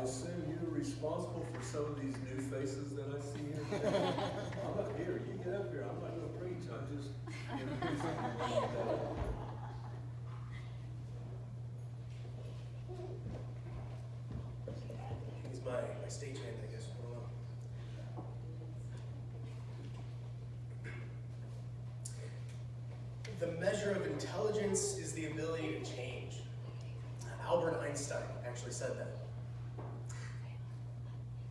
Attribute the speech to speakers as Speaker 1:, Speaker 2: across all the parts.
Speaker 1: assume you're responsible for some of these new faces that I see here today. I'm not here. You get up here. I'm not going to preach. I'm just introducing you.
Speaker 2: He's my stagehand, I guess. I don't know. The measure of intelligence is the ability to change. Albert Einstein actually said that.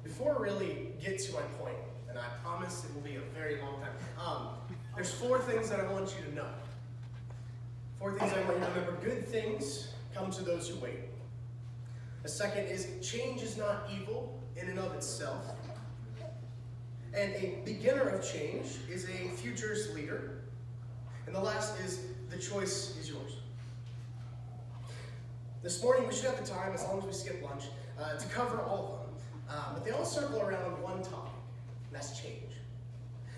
Speaker 2: Before I really get to my point, and I promise it will be a very long time, there's 4 things that I want you to know. 4 things I want you to remember. Good things come to those who wait. The second is change is not evil in and of itself. And a beginner of change is a futures leader. And the last is the choice is yours. This morning we should have the time, as long as we skip lunch, to cover all of them. But they all circle around one topic, and that's change.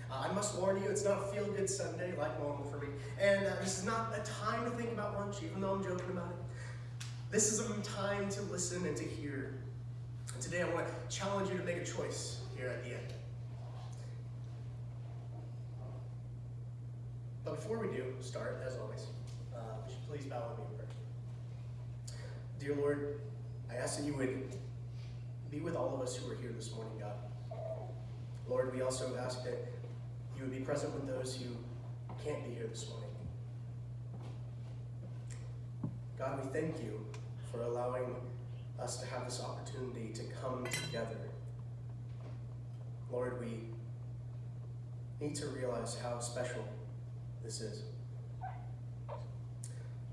Speaker 2: I must warn you, it's not a feel-good Sunday like normal for me. And this is not a time to think about lunch, even though I'm joking about it. This is a time to listen and to hear. And today I want to challenge you to make a choice here at the end. But before we do start, as always, would you please bow with me in prayer. Dear Lord, I ask that you would be with all of us who are here this morning, God. Lord, we also ask that you would be present with those who can't be here this morning. God, we thank you for allowing us to have this opportunity to come together. Lord, we need to realize how special this is.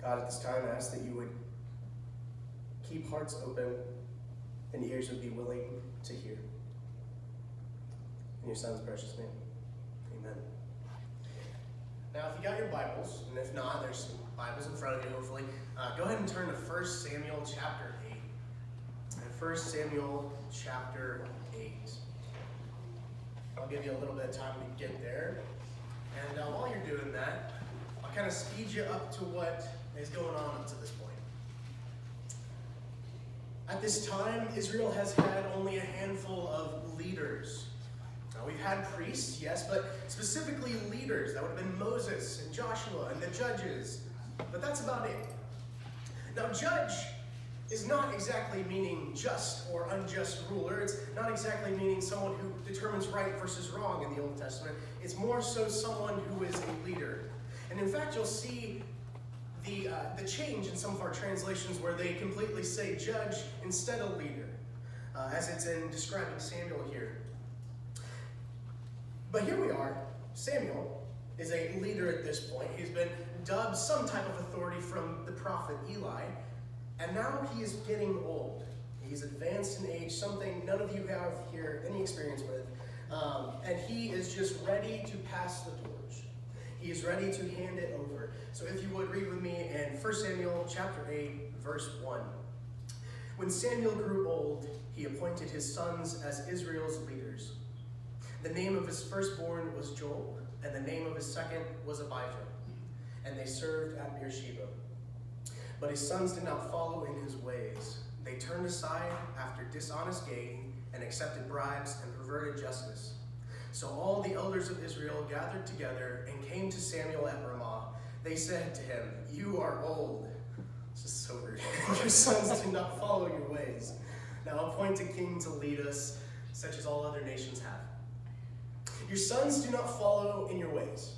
Speaker 2: God, at this time, I ask that you would keep hearts open and ears would be willing to hear. In your Son's precious name, amen. Now, if you got your Bibles, and if not, there's some Bibles in front of you, hopefully. Go ahead and turn to 1 Samuel chapter 8. And 1 Samuel chapter 8. I'll give you a little bit of time to get there. And while you're doing that, I'll kind of speed you up to what is going on up to this point. At this time, Israel has had only a handful of leaders. Now, we've had priests, yes, but specifically leaders. That would have been Moses and Joshua and the judges. But that's about it. Now, judge is not exactly meaning just or unjust ruler. It's not exactly meaning someone who determines right versus wrong in the Old Testament. It's more so someone who is a leader. And in fact, you'll see the change in some of our translations where they completely say judge instead of leader, as it's in describing Samuel here. But here we are. Samuel is a leader at this point. He's been dubbed some type of authority from the prophet Eli, and now he is getting old. He's advanced in age, something none of you have here any experience with, and he is just ready to pass the torch. He is ready to hand it over. So if you would read with me in 1 Samuel chapter 8, verse 1. When Samuel grew old, he appointed his sons as Israel's leaders. The name of his firstborn was Joel, and the name of his second was Abijah. And they served at Beersheba. But his sons did not follow in his ways. They turned aside after dishonest gain and accepted bribes and perverted justice. So all the elders of Israel gathered together and came to Samuel at Ramah. They said to him, "You are old." This is so weird. "Your sons do not follow your ways. Now appoint a king to lead us, such as all other nations have." Your sons do not follow in your ways.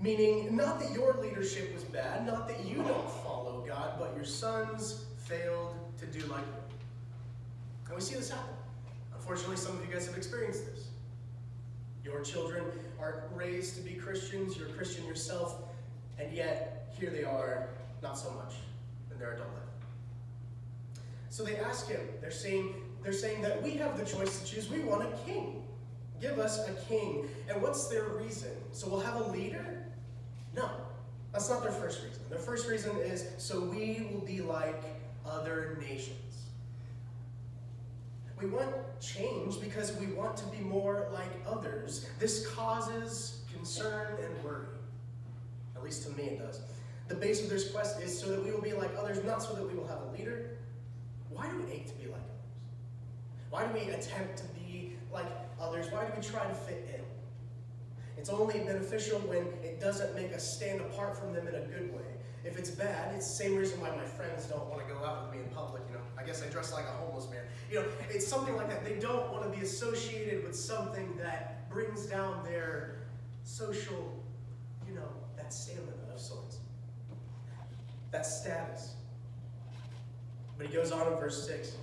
Speaker 2: Meaning, not that your leadership was bad, not that you don't follow God, but your sons failed to do like you. And we see this happen. Unfortunately, some of you guys have experienced this. Your children are raised to be Christians, you're a Christian yourself, and yet here they are, not so much in their adult life. So they ask him, they're saying that we have the choice to choose, we want a king. Give us a king. And what's their reason? So we'll have a leader? No, that's not their first reason. Their first reason is so we will be like other nations. We want change because we want to be more like others. This causes concern and worry. At least to me it does. The base of this quest is so that we will be like others, not so that we will have a leader. Why do we ache to be like others? Why do we attempt to be like others? Why do we try to fit in? It's only beneficial when it doesn't make us stand apart from them in a good way. If it's bad, it's the same reason why my friends don't want to go out with me in public. I guess I dress like a homeless man. It's something like that. They don't want to be associated with something that brings down their social, that stamina of sorts, that status. But he goes on in verse 6.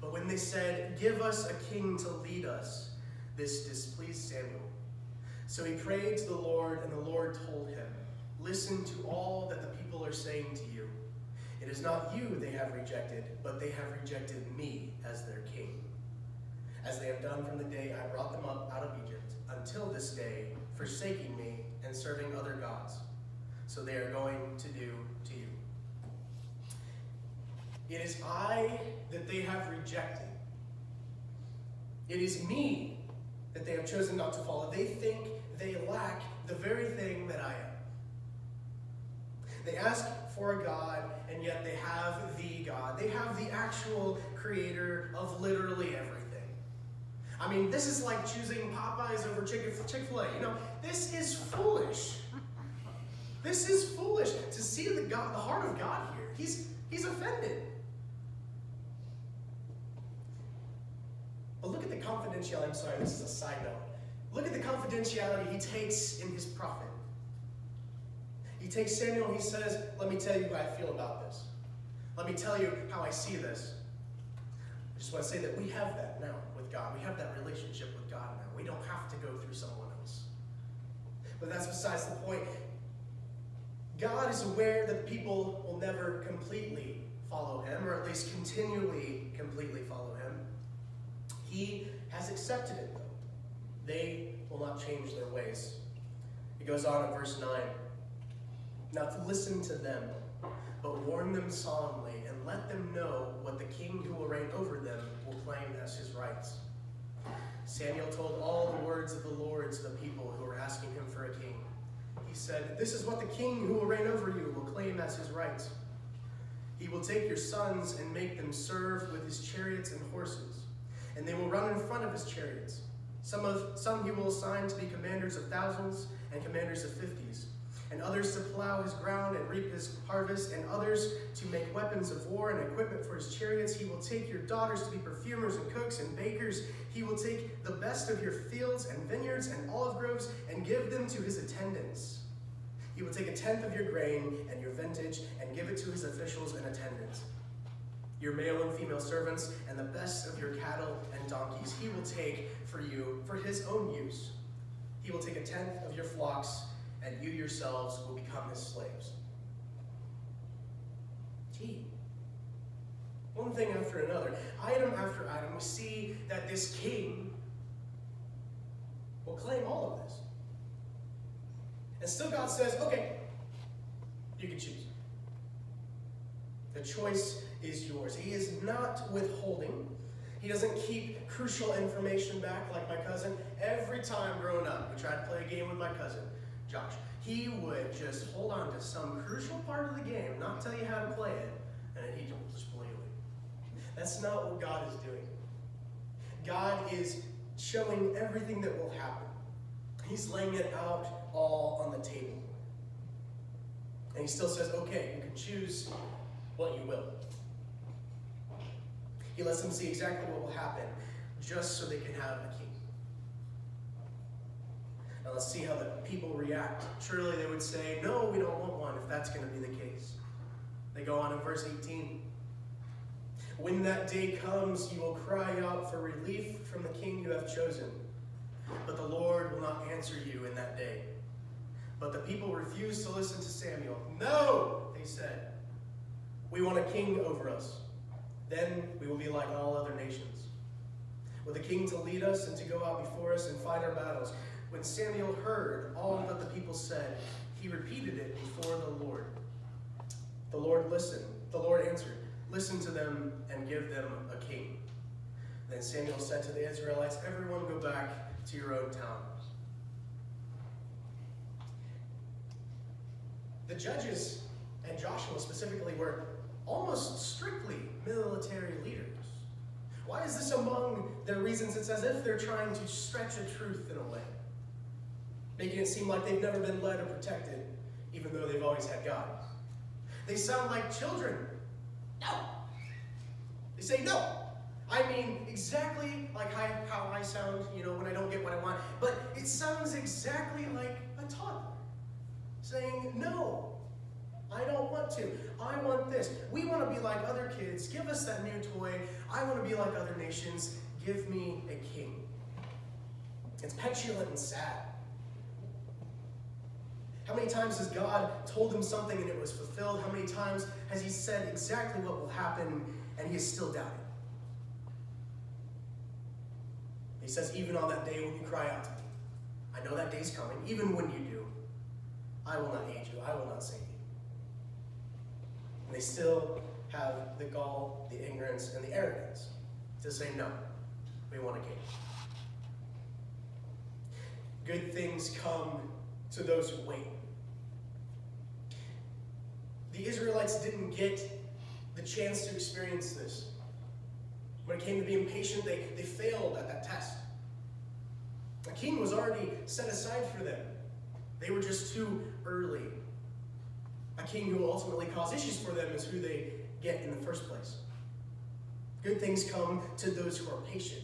Speaker 2: But when they said, "Give us a king to lead us," this displeased Samuel. So he prayed to the Lord, and the Lord told him, "Listen to all that the people are saying to you. It is not you they have rejected, but they have rejected me as their king, as they have done from the day I brought them up out of Egypt until this day, forsaking me and serving other gods. So they are going to do to you. It is I that they have rejected. It is me that they have chosen not to follow. They think they lack the very thing that I am. They ask for a God, and yet they have the God. They have the actual creator of literally everything. This is like choosing Popeyes over Chick-fil-A. This is foolish. This is foolish. To see the heart of God here. He's offended. But look at the confidentiality. I'm sorry, this is a side note. Look at the confidentiality he takes in his prophet. He takes Samuel and he says, "Let me tell you how I feel about this. Let me tell you how I see this." I just want to say that we have that now with God. We have that relationship with God now. We don't have to go through someone else. But that's besides the point. God is aware that people will never completely follow him, or at least continually completely follow him. He has accepted it, though. They will not change their ways. He goes on in verse 9. "Now to listen to them, but warn them solemnly, and let them know what the king who will reign over them will claim as his rights." Samuel told all the words of the Lord to the people who were asking him for a king. He said, "This is what the king who will reign over you will claim as his rights. He will take your sons and make them serve with his chariots and horses, and they will run in front of his chariots. Some he will assign to be commanders of thousands and commanders of 50s, and others to plow his ground and reap his harvest, and others to make weapons of war and equipment for his chariots. He will take your daughters to be perfumers and cooks and bakers. He will take the best of your fields and vineyards and olive groves and give them to his attendants. He will take a tenth of your grain and your vintage and give it to his officials and attendants. Your male and female servants and the best of your cattle and donkeys he will take for you for his own use. He will take a tenth of your flocks, and you yourselves will become his slaves." Gee. One thing after another, item after item, we see that this king will claim all of this. And still God says, "Okay, you can choose. The choice is yours." He is not withholding. He doesn't keep crucial information back like my cousin. Every time growing up, we tried to play a game with my cousin, Josh. He would just hold on to some crucial part of the game, not tell you how to play it, and then he'd just play it. That's not what God is doing. God is showing everything that will happen. He's laying it out all on the table. And he still says, "Okay, you can choose what you will." He lets them see exactly what will happen, just so they can have a king. Now let's see how the people react. Surely they would say, "No, we don't want one," if that's going to be the case. They go on in verse 18. "When that day comes, you will cry out for relief from the king you have chosen. But the Lord will not answer you in that day." But the people refused to listen to Samuel. "No," they said, "we want a king over us. Then we will be like all other nations, with a king to lead us and to go out before us and fight our battles." When Samuel heard all that the people said, he repeated it before the Lord. The Lord listened. The Lord answered, "Listen to them and give them a king." Then Samuel said to the Israelites, "Everyone go back to your own towns." The judges, and Joshua specifically, were almost strictly military leaders. Why is this among their reasons? It's as if they're trying to stretch a truth in a way, making it seem like they've never been led or protected, even though they've always had God. They sound like children. No. They say no. I mean, exactly like how I sound, when I don't get what I want. But it sounds exactly like a toddler saying, no, I don't want to. I want this. We want to be like other kids. Give us that new toy. I want to be like other nations. Give me a king. It's petulant and sad. How many times has God told them something and it was fulfilled? How many times has he said exactly what will happen and he is still doubting? He says, even on that day when you cry out to me, I know that day's coming. Even when you do, I will not aid you. I will not save you. And they still have the gall, the ignorance, and the arrogance to say, no, we want a king. Good things come to those who wait. The Israelites didn't get the chance to experience this. When it came to being patient, they failed at that test. A king was already set aside for them. They were just too early. A king who will ultimately cause issues for them is who they get in the first place. Good things come to those who are patient.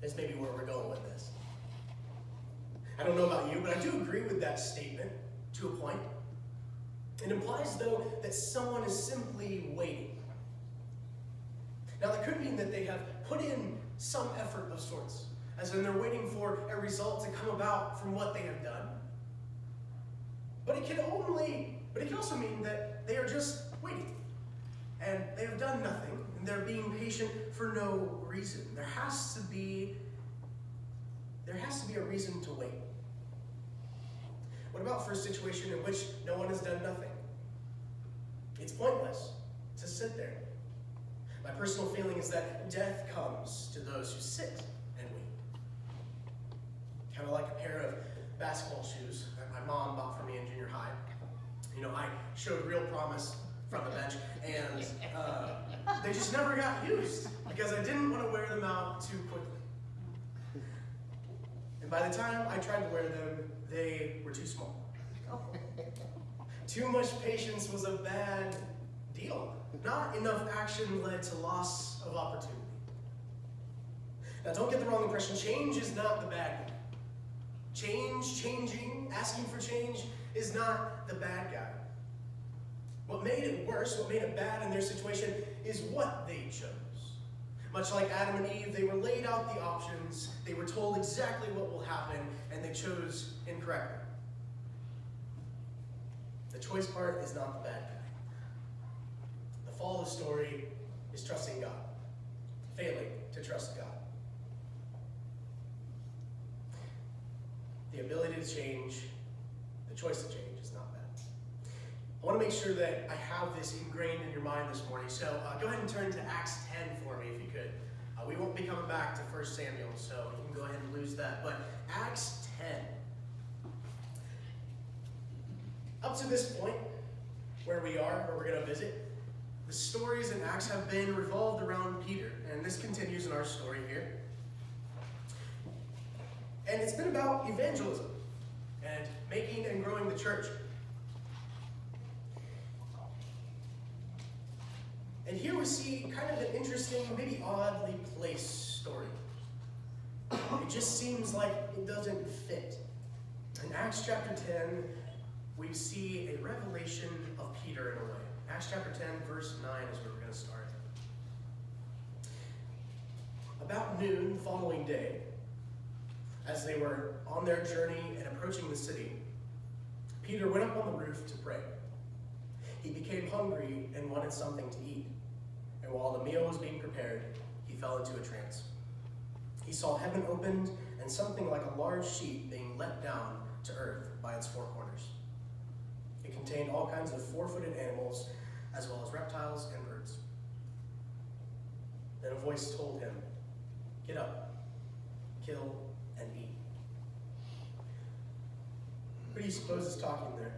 Speaker 2: That's maybe where we're going with this. I don't know about you, but I do agree with that statement to a point. It implies, though, that someone is simply waiting. Now, that could mean that they have put in some effort of sorts, as in they're waiting for a result to come about from what they have done. But it can also mean that they are just waiting, and they have done nothing, and they're being patient for no reason. There has to be a reason to wait. What about for a situation in which no one has done nothing? It's pointless to sit there. My personal feeling is that death comes to those who sit and wait. Kind of like a pair of basketball shoes that my mom bought for me in junior high. I showed real promise from the bench, and they just never got used because I didn't want to wear them out too quickly. And by the time I tried to wear them, they were too small. Too much patience was a bad deal. Not enough action led to loss of opportunity. Now, don't get the wrong impression. Change is not the bad guy. Changing, asking for change is not the bad guy. What made it worse, what made it bad in their situation, is what they chose. Much like Adam and Eve, they were laid out the options, they were told exactly what will happen, and they chose incorrectly. The choice part is not the bad guy. The fall of the story is trusting God, failing to trust God. The ability to change, the choice to change is not bad. I want to make sure that I have this ingrained in your mind this morning. So go ahead and turn to Acts 10 for me if you could. We won't be coming back to 1 Samuel, so you can go ahead and lose that. But Acts 10. Up to this point, where we are, where we're going to visit, the stories in Acts have been revolved around Peter. And this continues in our story here. And it's been about evangelism and making and growing the church. And here we see kind of an interesting, maybe oddly placed story. It just seems like it doesn't fit. In Acts chapter 10, we see a revelation of Peter in a way. Acts chapter 10, verse 9 is where we're going to start. About noon the following day, as they were on their journey and approaching the city, Peter went up on the roof to pray. He became hungry and wanted something to eat. And while the meal was being prepared, he fell into a trance. He saw heaven opened and something like a large sheet being let down to earth by its four corners. It contained all kinds of four-footed animals, as well as reptiles and birds. Then a voice told him, "Get up, kill, and eat." Who do you suppose is talking there?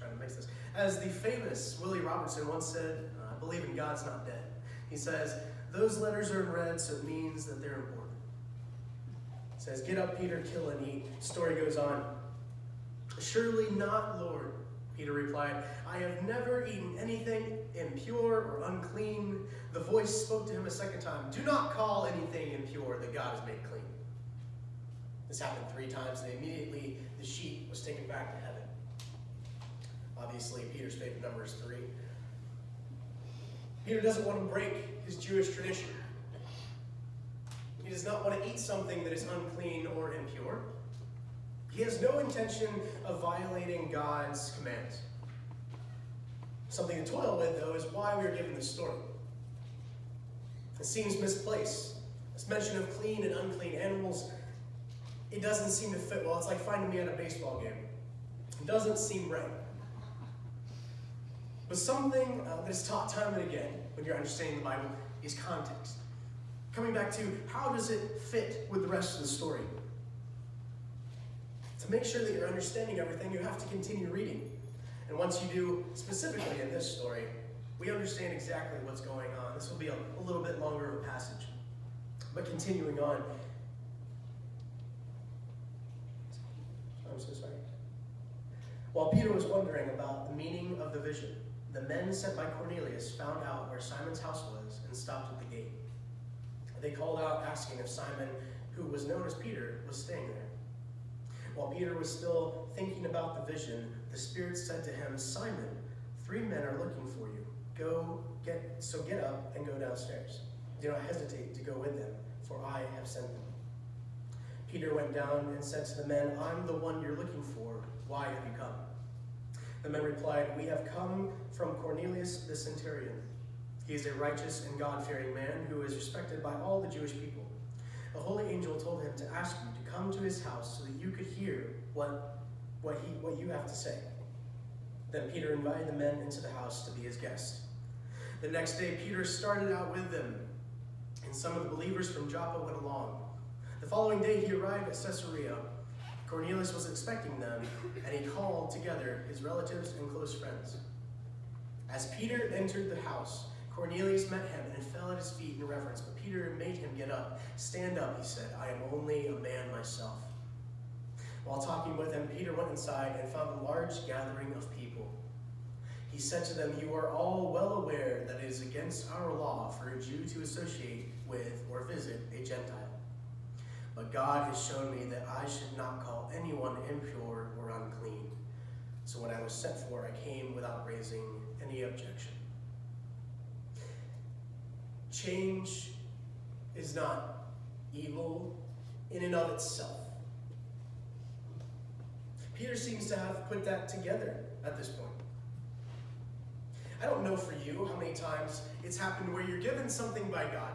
Speaker 2: trying to mix this. As the famous Willie Robertson once said, I believe in God's not dead. He says, those letters are in red, so it means that they're important. He says, get up, Peter, kill and eat. Story goes on. Surely not, Lord, Peter replied. I have never eaten anything impure or unclean. The voice spoke to him a second time. Do not call anything impure that God has made clean. This happened 3 times, and immediately the sheep was taken back to heaven. Obviously, Peter's favorite number is 3. Peter doesn't want to break his Jewish tradition. He does not want to eat something that is unclean or impure. He has no intention of violating God's commands. Something to toil with, though, is why we are given this story. It seems misplaced. This mention of clean and unclean animals, it doesn't seem to fit well. It's like finding me at a baseball game. It doesn't seem right. But something that is taught time and again when you're understanding the Bible is context. Coming back to how does it fit with the rest of the story? To make sure that you're understanding everything, you have to continue reading. And once you do, specifically in this story, we understand exactly what's going on. This will be a little bit longer of a passage. But continuing on. I'm so sorry. While Peter was wondering about the meaning of the vision, the men sent by Cornelius found out where Simon's house was and stopped at the gate. They called out asking if Simon, who was known as Peter, was staying there. While Peter was still thinking about the vision, the Spirit said to him, Simon, 3 men are looking for you. So get up and go downstairs. Do not hesitate to go with them, for I have sent them. Peter went down and said to the men, I'm the one you're looking for. Why have you come? The men replied, we have come from Cornelius the centurion. He is a righteous and God-fearing man who is respected by all the Jewish people. A holy angel told him to ask you to come to his house so that you could hear what you have to say. Then Peter invited the men into the house to be his guest. The next day, Peter started out with them, and some of the believers from Joppa went along. The following day, he arrived at Caesarea. Cornelius was expecting them, and he called together his relatives and close friends. As Peter entered the house, Cornelius met him and fell at his feet in reverence, but Peter made him get up. Stand up, he said. I am only a man myself. While talking with him, Peter went inside and found a large gathering of people. He said to them, you are all well aware that it is against our law for a Jew to associate with or visit a Gentile. But God has shown me that I should not call anyone impure or unclean. So when I was sent for, I came without raising any objection. Change is not evil in and of itself. Peter seems to have put that together at this point. I don't know for you how many times it's happened where you're given something by God,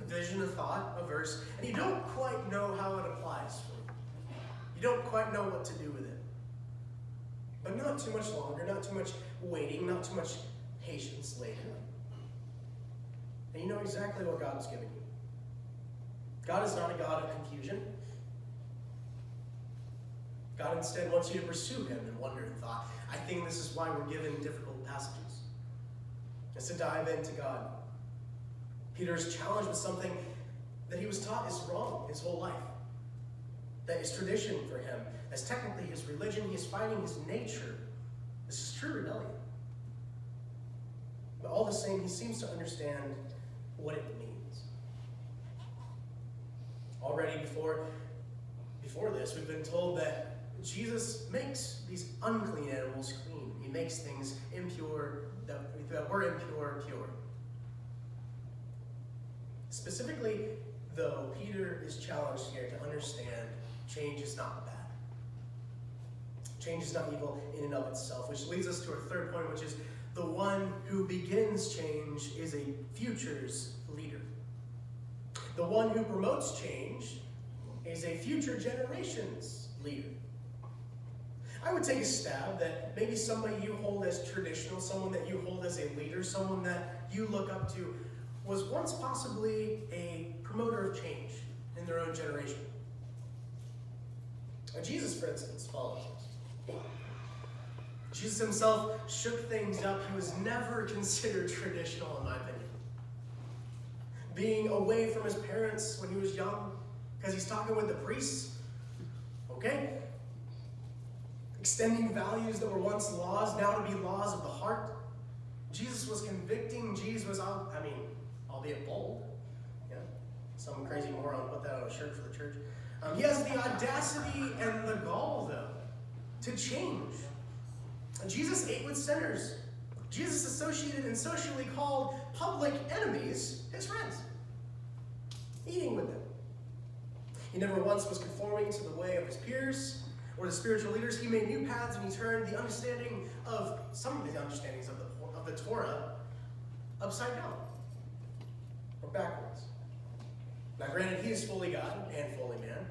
Speaker 2: a vision, a thought, a verse, and you don't quite know how it applies for you. You don't quite know what to do with it. But not too much longer, not too much waiting, not too much patience later. And you know exactly what God is giving you. God is not a God of confusion. God instead wants you to pursue him in wonder and thought. I think this is why we're given difficult passages. Just to dive into God. Peter is challenged with something that he was taught is wrong his whole life. That is tradition for him. As technically his religion, he is fighting his nature. This is true rebellion. But all the same, he seems to understand what it means. Already before this, we've been told that Jesus makes these unclean animals clean. He makes things impure, that were impure, pure. Specifically, though, Peter is challenged here to understand change is not bad. Change is not evil in and of itself, which leads us to our third point, which is the one who begins change is a future's leader. The one who promotes change is a future generation's leader. I would take a stab that maybe somebody you hold as traditional, someone that you hold as a leader, someone that you look up to, was once possibly a promoter of change in their own generation. Jesus, for instance, follows this. Jesus himself shook things up. He was never considered traditional, in my opinion. Being away from his parents when he was young, because he's talking with the priests, okay? Extending values that were once laws, now to be laws of the heart. Jesus was convicting. Jesus was, albeit bold. Yeah, some crazy moron put that on a shirt for the church. He has the audacity and the gall, though, to change. Jesus ate with sinners. Jesus associated and socially called public enemies his friends, eating with them. He never once was conforming to the way of his peers or the spiritual leaders. He made new paths, and he turned the understanding of some of the understandings of the Torah upside down or backwards. Now, granted, he is fully God and fully man,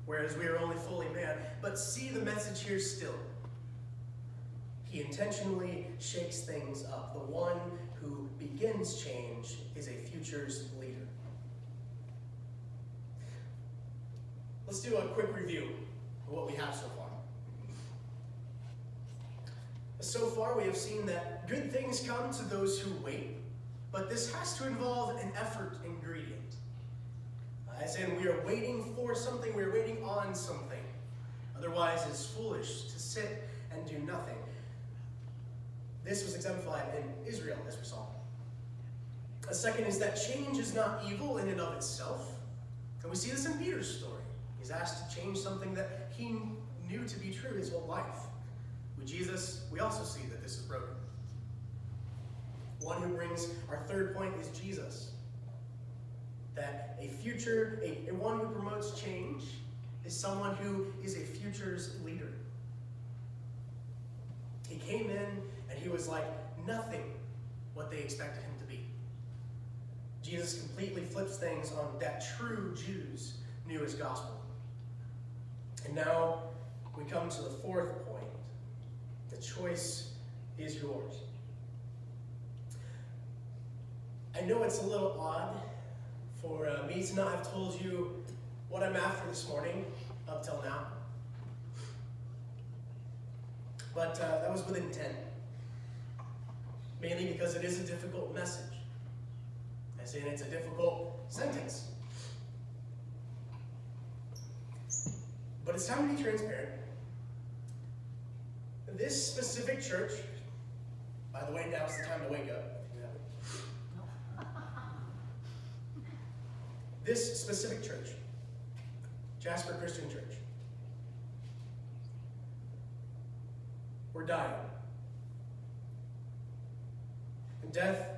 Speaker 2: whereas we are only fully man. But see the message here still. He intentionally shakes things up. The one who begins change is a future's leader. Let's do a quick review of what we have so far. So far, we have seen that good things come to those who wait, but this has to involve an effort ingredient. As in, we are waiting for something, we are waiting on something. Otherwise, it's foolish to sit and do nothing. This was exemplified in Israel, as we saw. A second is that change is not evil in and of itself. And we see this in Peter's story. He's asked to change something that he knew to be true his whole life. With Jesus, we also see that this is broken. One who brings our third point is Jesus. That one who promotes change is someone who is a future's leader. He came in and he was like nothing what they expected him to be. Jesus completely flips things on that true Jews knew his gospel. And now we come to the fourth point. The choice is yours. I know it's a little odd for me to not have told you what I'm after this morning up till now. But that was with intent. Mainly because it is a difficult message. As in, it's a difficult sentence. But it's time to be transparent. This specific church, by the way, now's the time to wake up. This specific church, Jasper Christian Church, we're dying. And death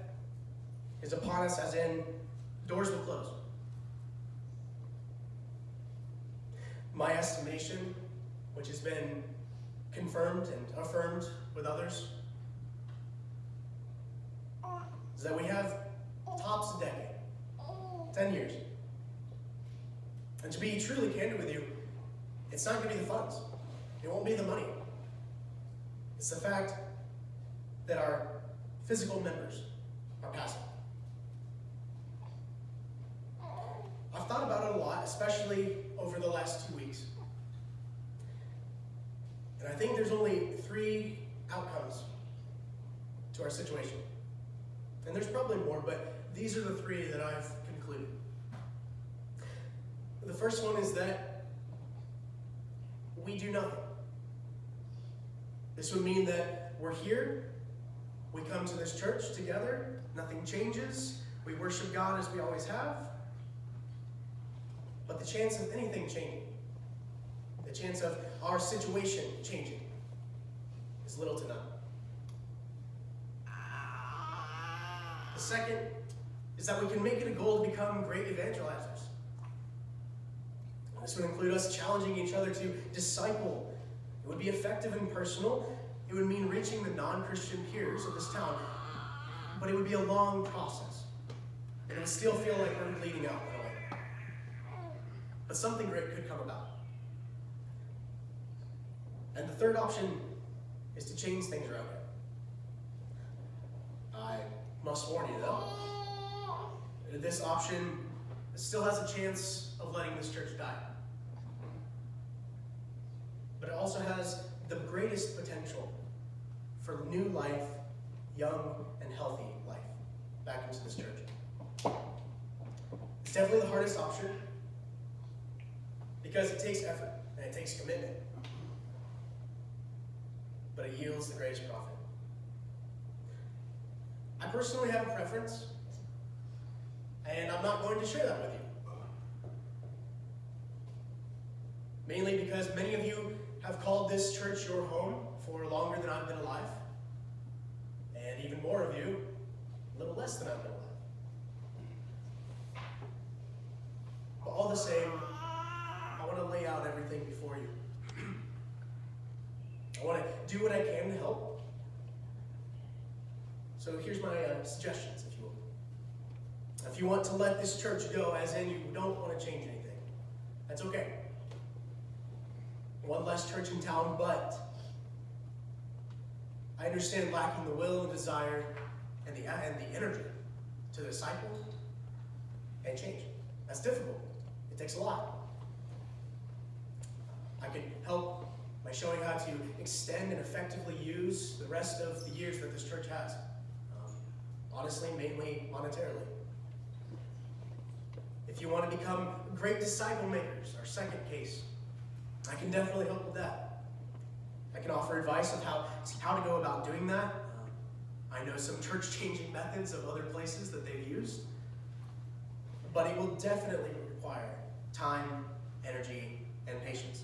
Speaker 2: is upon us, as in doors will close. My estimation, which has been confirmed and affirmed with others, is that we have tops a decade, 10 years. And to be truly candid with you, it's not going to be the funds. It won't be the money. It's the fact that our physical members are passing. I've thought about it a lot, especially over the last 2 weeks. And I think there's only 3 outcomes to our situation. And there's probably more, but these are the 3 that I've concluded. The first one is that we do nothing. This would mean that we're here, we come to this church together, nothing changes, we worship God as we always have, but the chance of anything changing, the chance of our situation changing, is little to none. The second is that we can make it a goal to become great evangelizers. This would include us challenging each other to disciple. It would be effective and personal. It would mean reaching the non-Christian peers of this town. But it would be a long process. And it would still feel like we're bleeding out in a way. But something great could come about. And the third option is to change things around here. I must warn you, though, this option still has a chance of letting this church die. But it also has the greatest potential for new life, young and healthy life, back into this church. It's definitely the hardest option because it takes effort and it takes commitment, but it yields the greatest profit. I personally have a preference, and I'm not going to share that with you. Mainly because many of you have called this church your home for longer than I've been alive, and even more of you, a little less than I've been alive. But all the same, I want to lay out everything before you. I want to do what I can to help. So here's my suggestions, if you will. If you want to let this church go, as in you don't want to change anything, that's okay. One less church in town, but I understand lacking the will and desire and the energy to disciple and change. That's difficult. It takes a lot. I can help by showing how to extend and effectively use the rest of the years that this church has. Honestly, mainly monetarily. If you want to become great disciple makers, our second case, I can definitely help with that. I can offer advice of how to go about doing that. I know some church-changing methods of other places that they've used, but it will definitely require time, energy, and patience.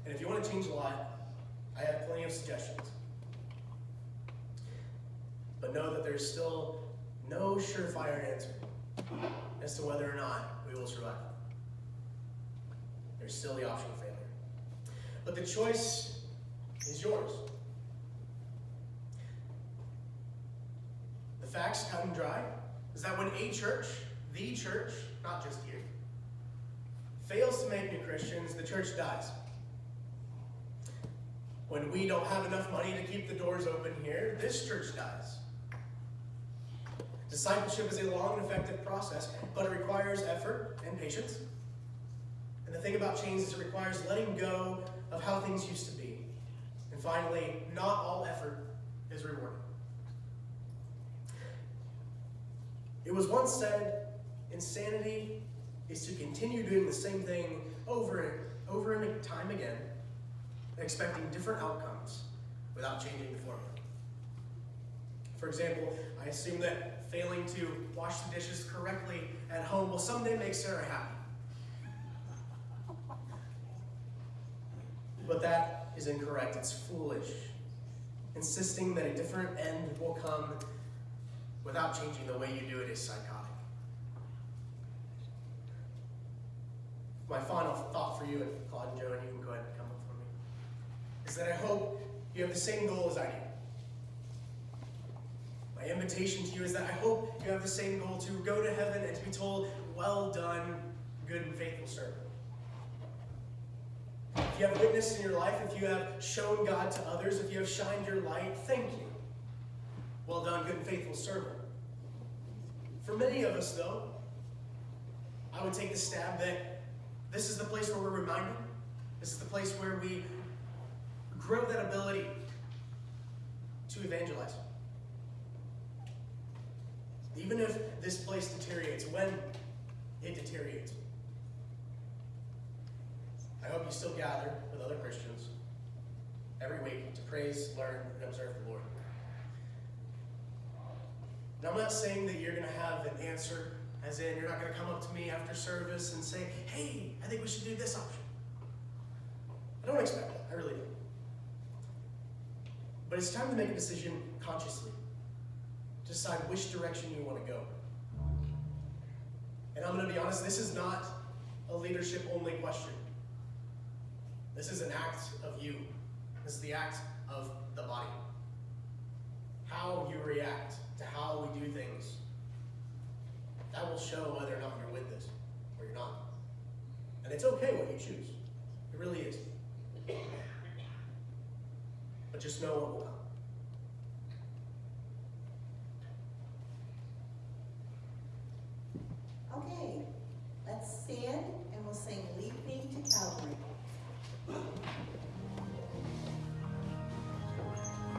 Speaker 2: And if you want to change a lot, I have plenty of suggestions. But know that there's still no surefire answer as to whether or not we will survive. There's still the option of failure. But the choice is yours. The facts cut and dry is that when a church, the church, not just here, fails to make new Christians, the church dies. When we don't have enough money to keep the doors open here, this church dies. Discipleship is a long and effective process, but it requires effort and patience. And the thing about change is it requires letting go of how things used to be. And finally, not all effort is rewarded. It was once said, insanity is to continue doing the same thing over and time again, expecting different outcomes without changing the formula. For example, I assume that failing to wash the dishes correctly at home will someday make Sarah happy. But that is incorrect. It's foolish. Insisting that a different end will come without changing the way you do it is psychotic. My final thought for you, and Claude and Joe, and you can go ahead and come up for me, is that I hope you have the same goal as I do. My invitation to you is that I hope you have the same goal to go to heaven and to be told, well done, good and faithful servant. If you have witnessed in your life, if you have shown God to others, if you have shined your light, thank you. Well done, good and faithful servant. For many of us, though, I would take the stab that this is the place where we're reminded. This is the place where we grow that ability to evangelize. Even if this place deteriorates, when it deteriorates, I hope you still gather with other Christians every week to praise, learn, and observe the Lord. Now, I'm not saying that you're going to have an answer, as in you're not going to come up to me after service and say, hey, I think we should do this option. I don't expect that. I really don't. But it's time to make a decision consciously. Decide which direction you want to go. And I'm going to be honest, this is not a leadership-only question. This is an act of you. This is the act of the body. How you react to how we do things, that will show whether or not you're with this or you're not. And it's okay what you choose. It really is. But just know what will come.